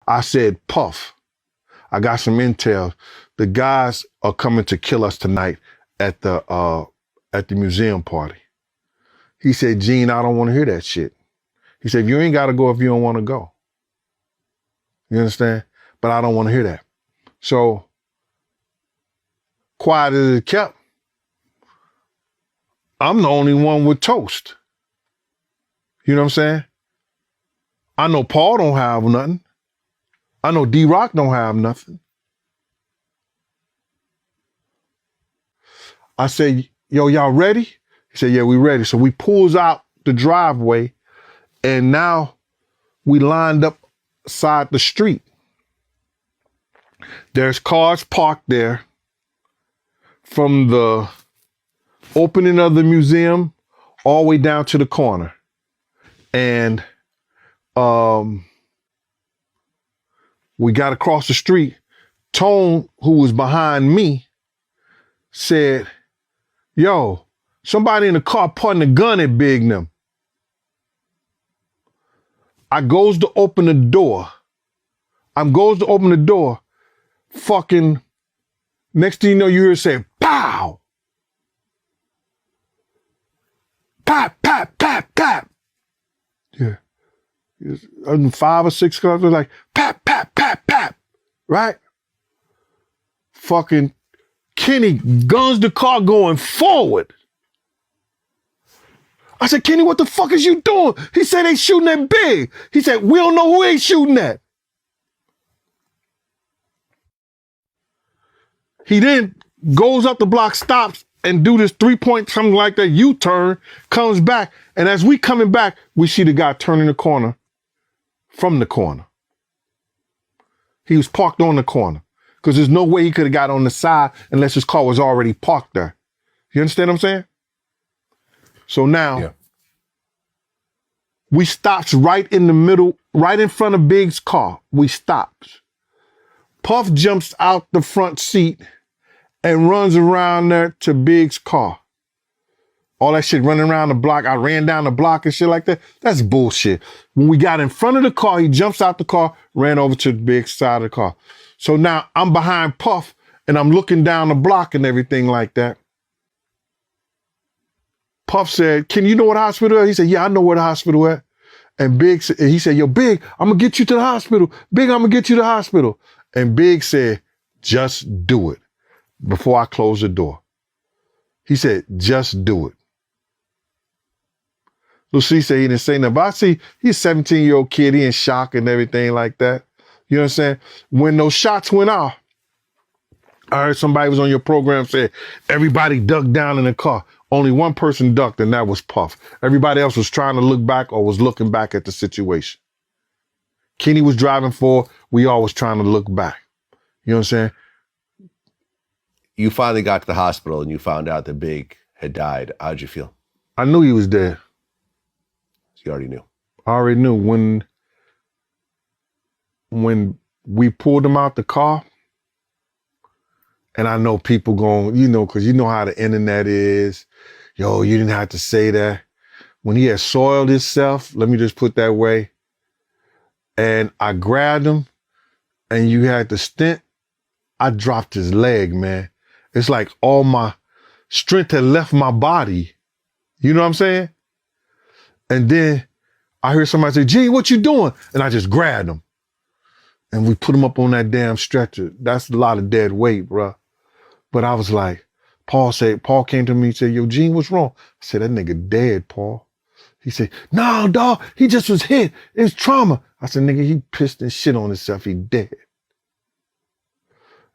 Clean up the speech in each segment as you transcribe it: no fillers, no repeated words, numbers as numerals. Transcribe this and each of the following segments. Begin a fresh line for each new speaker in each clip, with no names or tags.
I said, Puff, I got some intel. The guys are coming to kill us tonight at the museum party. He said, Gene, I don't want to hear that shit. He said, you ain't got to go if you don't want to go. You understand? But I don't want to hear that. So, quiet as it kept, I'm the only one with toast. You know what I'm saying? I know Paul don't have nothing. I know D-Rock don't have nothing. I said, yo, y'all ready? He said, yeah, we ready. So we pulls out the driveway, and now we lined up side the street. There's cars parked there from the opening of the museum all the way down to the corner. And we got across the street. Tone, who was behind me, said, yo, somebody in the car pointing a gun at Big and them. I goes to open the door. Fucking, next thing you know, you hear it say, pow! Pop, pop, pop, pop. Yeah. 5 or 6 cars were like, pop, pop, pop, pop. Right? Fucking Kenny guns the car going forward. I said, Kenny, what the fuck is you doing? He said they shooting at Big. He said, we don't know who they shooting at. He then goes up the block, stops, and do this 3-point, something like that, U-turn, comes back. And as we coming back, we see the guy turning the corner from the corner. He was parked on the corner because there's no way he could have got on the side unless his car was already parked there. You understand what I'm saying? So now, we stops right in the middle, right in front of Big's car. We stops. Puff jumps out the front seat and runs around there to Big's car. All that shit running around the block. I ran down the block and shit like that. That's bullshit. When we got in front of the car, he jumps out the car, ran over to the Big's side of the car. So now I'm behind Puff and I'm looking down the block and everything like that. Puff said, Ken, you know what hospital is? He said, yeah, I know where the hospital is. And Big said, he said, yo, Big, I'm gonna get you to the hospital. Big, I'm gonna get you to the hospital. And Big said, just do it before I close the door. He said, just do it. Lucy said he didn't say nothing, but I see he's a 17-year-old kid. He in shock and everything like that. You know what I'm saying? When those shots went off, I heard somebody was on your program said, everybody ducked down in the car. Only one person ducked, and that was Puff. Everybody else was trying to look back or was looking back at the situation. Kenny was driving forward. We all was trying to look back. You know what I'm saying?
You finally got to the hospital and you found out that Big had died. How'd you feel?
I knew he was dead.
You already knew.
I already knew. When we pulled him out the car, and I know people going, you know, because you know how the internet is. Yo, you didn't have to say that. When he had soiled himself, let me just put that way, and I grabbed him, and you had the stent, I dropped his leg, man. It's like all my strength had left my body. You know what I'm saying? And then I heard somebody say, Gene, what you doing? And I just grabbed him. And we put him up on that damn stretcher. That's a lot of dead weight, bro. But I was like, Paul came to me and said, yo, Gene, what's wrong? I said, that nigga dead, Paul. He said, no, dog, he just was hit. It's trauma. I said, nigga, he pissed and shit on himself. He dead.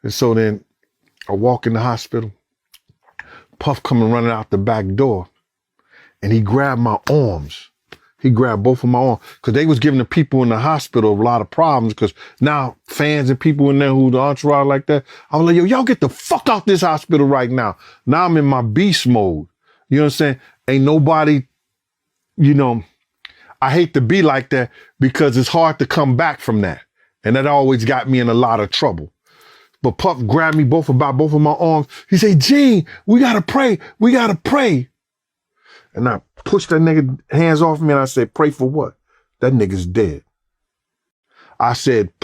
And so then I walk in the hospital. Puff coming running out the back door. And he grabbed my arms. He grabbed both of my arms because they was giving the people in the hospital a lot of problems because now fans and people in there who the entourage like that, I was like, yo, y'all get the fuck out this hospital right now. Now I'm in my beast mode. You know what I'm saying? Ain't nobody, you know, I hate to be like that because it's hard to come back from that. And that always got me in a lot of trouble. But Puff grabbed me by both of my arms. He said, Gene, we gotta pray. We gotta pray. And I pushed that nigga hands off me and I said, pray for what? That nigga's dead. I said,